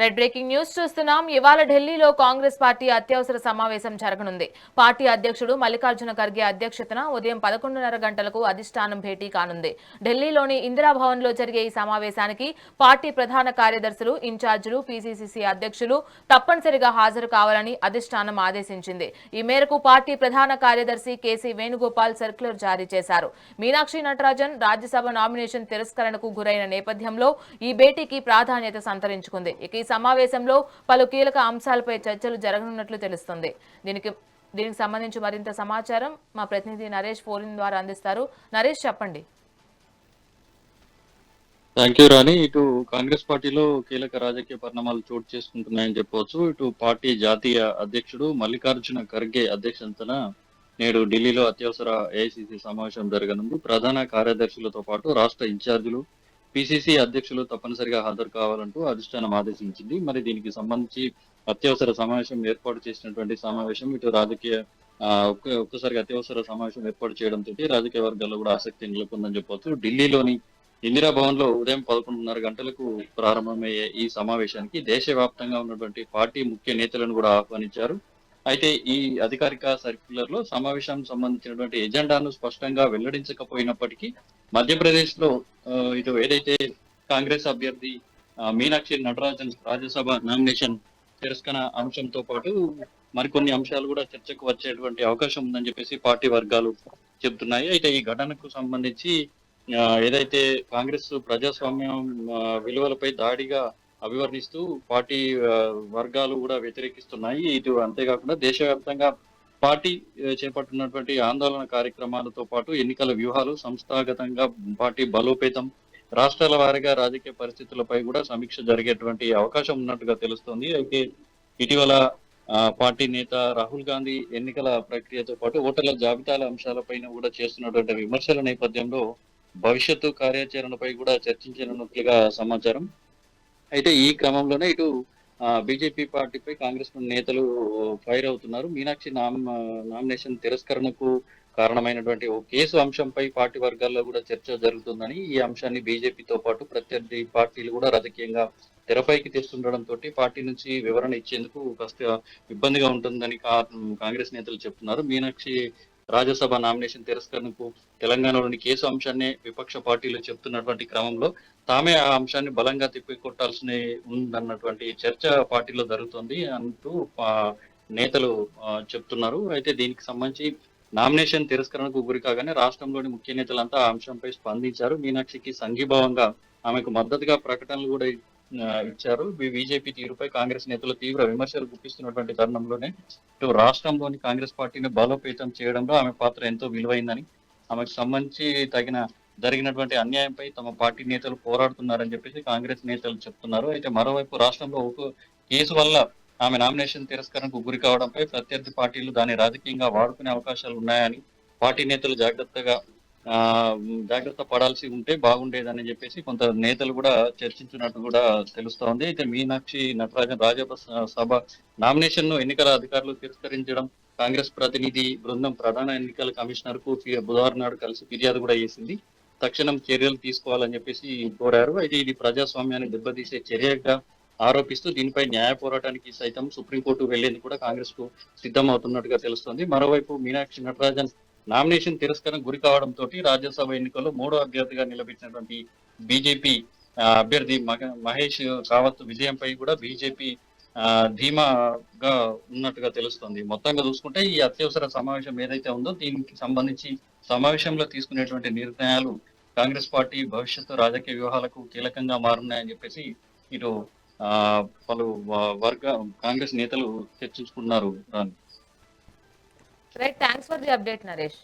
Red breaking news చూస్తున్నాం. ఇవాళ ఢిల్లీలో కాంగ్రెస్ పార్టీ అత్యవసర సమావేశం జరగనుంది. పార్టీ అధ్యక్షుడు మల్లికార్జున ఖర్గే అధ్యక్షతన ఉదయం 11:30 గంటలకు అధిష్టానం భేటీ కానుంది. ఢిల్లీలోని ఇందిరాభవన్ లో జరిగే ఈ సమావేశానికి పార్టీ ప్రధాన కార్యదర్శులు, ఇన్ఛార్జీలు, పీసీసీ అధ్యక్షులు తప్పనిసరిగా హాజరు కావాలని అధిష్టానం ఆదేశించింది. ఈ మేరకు పార్టీ ప్రధాన కార్యదర్శి కేసీ వేణుగోపాల్ సర్క్యులర్ జారీ చేశారు. మీనాక్షి నటరాజన్ రాజ్యసభ నామినేషన్ తిరస్కరణకు గురైన నేపథ్యంలో ఈ భేటీకి ప్రాధాన్యత సంతరించుకుంది. ఈ సమావేశంలో పలు కీలక అంశాలపై చర్చలు జరగనున్నట్లు తెలుస్తుంది. దీనికి సంబంధించి మరింత సమాచారం మా ప్రతినిధి నరేష్ ఫోన్ ద్వారా అందిస్తారు. నరేష్, చెప్పండి. థ్యాంక్ యూ రాణి. ఇటు కాంగ్రెస్ పార్టీలో కీలక రాజకీయ పరిణామాలు చోటు చేసుకుంటున్నాయని చెప్పవచ్చు. ఇటు పార్టీ జాతీయ అధ్యక్షుడు మల్లికార్జున ఖర్గే అధ్యక్షతన నేడు ఢిల్లీలో అత్యవసర ఏఐసిసి సమావేశం జరగనుంది. ప్రధాన కార్యదర్శులతో పాటు రాష్ట్ర ఇన్ఛార్జీలు, పిసిసి అధ్యక్షులు తప్పనిసరిగా హాజరు కావాలంటూ అధిష్టానం ఆదేశించింది. మరి దీనికి సంబంధించి అత్యవసర సమావేశం ఏర్పాటు చేసినటువంటి సమావేశం ఇటు రాజకీయ ఒక్కసారిగా అత్యవసర సమావేశం ఏర్పాటు చేయడంతో రాజకీయ వర్గాల్లో కూడా ఆసక్తి నెలకొందని చెప్పవచ్చు. ఢిల్లీలోని ఇందిరాభవన్ లో ఉదయం 11:30 గంటలకు ప్రారంభమయ్యే ఈ సమావేశానికి దేశవ్యాప్తంగా ఉన్నటువంటి పార్టీ ముఖ్య నేతలను కూడా ఆహ్వానించారు. అయితే ఈ అధికారిక సర్క్యులర్ లో సమావేశానికి సంబంధించినటువంటి ఎజెండాను స్పష్టంగా వెల్లడించకపోయినప్పటికీ మధ్యప్రదేశ్ లో ఇటు ఏదైతే కాంగ్రెస్ అభ్యర్థి మీనాక్షి నటరాజన్ రాజ్యసభ నామినేషన్ తిరస్కరణ అంశంతో పాటు మరికొన్ని అంశాలు కూడా చర్చకు వచ్చేటువంటి అవకాశం ఉందని చెప్పేసి పార్టీ వర్గాలు చెబుతున్నాయి. అయితే ఈ ఘటనకు సంబంధించి ఏదైతే కాంగ్రెస్ ప్రజాస్వామ్యం విలువలపై దాడిగా అభివర్ణిస్తూ పార్టీ వర్గాలు కూడా వ్యతిరేకిస్తున్నాయి. ఇటు అంతేకాకుండా దేశవ్యాప్తంగా పార్టీ చేపట్టినటువంటి ఆందోళన కార్యక్రమాలతో పాటు ఎన్నికల వ్యూహాలు, సంస్థాగతంగా పార్టీ బలోపేతం, రాష్ట్రాల వారీగా రాజకీయ పరిస్థితులపై కూడా సమీక్ష జరిగేటువంటి అవకాశం ఉన్నట్టుగా తెలుస్తోంది. అయితే ఇటీవల పార్టీ నేత రాహుల్ గాంధీ ఎన్నికల ప్రక్రియతో పాటు ఓటర్ల జాబితాల అంశాలపైన కూడా చేస్తున్నటువంటి విమర్శల నేపథ్యంలో భవిష్యత్తు కార్యాచరణపై కూడా చర్చించనున్నట్లుగా సమాచారం. అయితే ఈ క్రమంలోనే ఇటు బీజేపీ పార్టీపై కాంగ్రెస్ నేతలు ఫైర్ అవుతున్నారు. మీనాక్షి నామినేషన్ తిరస్కరణకు కారణమైనటువంటి ఓ కేసు అంశంపై పార్టీ వర్గాల్లో కూడా చర్చ జరుగుతుందని, ఈ అంశాన్ని బీజేపీతో పాటు ప్రత్యర్థి పార్టీలు కూడా రాజకీయంగా తెరపైకి తెస్తుండడంతో పార్టీ నుంచి వివరణ ఇచ్చేందుకు కాస్త ఇబ్బందిగా ఉంటుందని కాంగ్రెస్ నేతలు చెప్తున్నారు. మీనాక్షి రాజ్యసభ నామినేషన్ తిరస్కరణకు తెలంగాణలోని కేసు అంశాన్ని విపక్ష పార్టీలు చెప్తున్నటువంటి క్రమంలో తామే ఆ అంశాన్ని బలంగా తిప్పికొట్టాల్సిన ఉందన్నటువంటి చర్చ పార్టీలో జరుగుతుంది అంటూ నేతలు చెప్తున్నారు. అయితే దీనికి సంబంధించి నామినేషన్ తిరస్కరణకు గురి కాగానే రాష్ట్రంలోని ముఖ్య నేతలంతా ఆ అంశంపై స్పందించారు. మీనాక్షికి సంఘీభావంగా ఆమెకు మద్దతుగా ప్రకటనలు కూడా ఇచ్చారు. బీజేపీ తీరుపై కాంగ్రెస్ నేతలు తీవ్ర విమర్శలు గుప్పిస్తున్నటువంటి తరుణంలోనే ఇటు రాష్ట్రంలోని కాంగ్రెస్ పార్టీని బలోపేతం చేయడంలో ఆమె పాత్ర ఎంతో విలువైందని, ఆమెకు సంబంధించి జరిగినటువంటి అన్యాయంపై తమ పార్టీ నేతలు పోరాడుతున్నారని చెప్పేసి కాంగ్రెస్ నేతలు చెప్తున్నారు. అయితే మరోవైపు రాష్ట్రంలో ఒక కేసు వల్ల ఆమె నామినేషన్ తిరస్కరణకు గురి కావడంపై ప్రత్యర్థి పార్టీలు దాన్ని రాజకీయంగా వాడుకునే అవకాశాలు ఉన్నాయని పార్టీ నేతలు జాగ్రత్త పడాల్సి ఉంటే బాగుండేదని చెప్పేసి కొంత నేతలు కూడా చర్చించినట్టు కూడా తెలుస్తోంది. అయితే మీనాక్షి నటరాజన్ రాజ్యసభ నామినేషన్ ను ఎన్నికల అధికారులు తిరస్కరించడం కాంగ్రెస్ ప్రతినిధి బృందం ప్రధాన ఎన్నికల కమిషనర్ కు బుధవారం నాడు కలిసి ఫిర్యాదు కూడా చేసింది. తక్షణం చర్యలు తీసుకోవాలని చెప్పేసి కోరారు. అయితే ఇది ప్రజాస్వామ్యాన్ని దెబ్బతీసే చర్యగా ఆరోపిస్తూ దీనిపై న్యాయ పోరాటానికి సైతం సుప్రీంకోర్టు వెళ్లేందుకు కూడా కాంగ్రెస్ కు సిద్ధమవుతున్నట్టుగా తెలుస్తోంది. మరోవైపు మీనాక్షి నటరాజన్ నామినేషన్ తిరస్కరణ గురి కావడంతో రాజ్యసభ ఎన్నికల్లో మూడో అభ్యర్థిగా నిలబెట్టినటువంటి బీజేపీ అభ్యర్థి మహేష్ కావత్ విజయంపై కూడా బీజేపీ ధీమాగా ఉన్నట్టుగా తెలుస్తుంది. మొత్తంగా చూసుకుంటే ఈ అత్యవసర సమావేశం ఏదైతే ఉందో దీనికి సంబంధించి సమావేశంలో తీసుకునేటువంటి నిర్ణయాలు కాంగ్రెస్ పార్టీ భవిష్యత్తు రాజకీయ వ్యూహాలకు కీలకంగా మారున్నాయని చెప్పేసి ఇటు పలు కాంగ్రెస్ నేతలు చర్చించుకున్నారు. Right, thanks for the update Naresh.